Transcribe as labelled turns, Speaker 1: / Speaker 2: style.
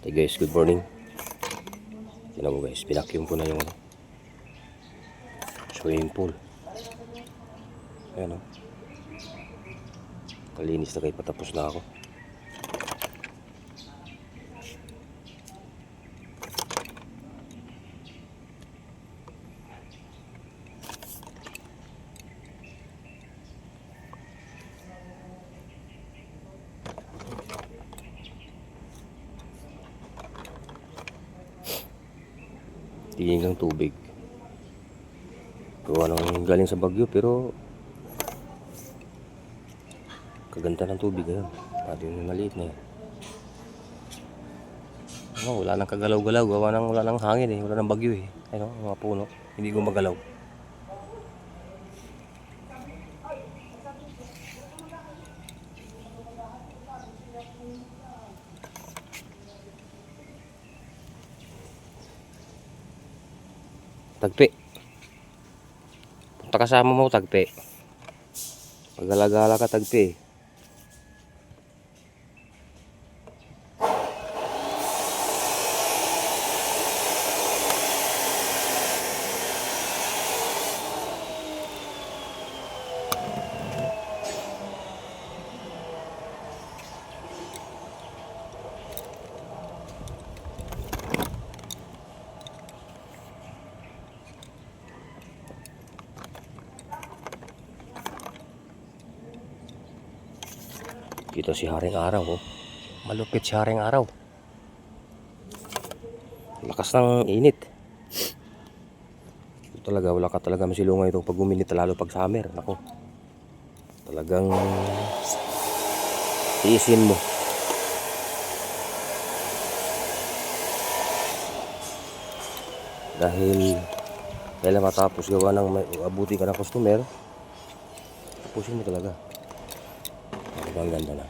Speaker 1: Hey guys, good morning. Tignan mo guys, pinakyum ko na yung swimming pool. Ayan o. Kalinis na kayo, patapos na ako. Tingin ng tubig. Gawa ng galing sa bagyo pero kaganda ng tubig ngayon. Pati yung maliit na yan. Oh, wala nang kagalaw-galaw. Gawa ng wala nang hangin eh. Wala nang bagyo eh. Ayun, mga puno. Hindi gumagalaw. Tagpi. Punta kasama mo, tagpi. Pag-alagala ka, tagpi. Dito si Haring Araw, oh. Malupit si Haring Araw. Lakas ng init. Ito talaga, wala ka talaga masilungan ito pag uminit, lalo pag summer. Nako. Talagang tiisin mo. Dahil kailan matapos gawa ng abuti ka ng customer, tapusin mo talaga. Ang ganda na.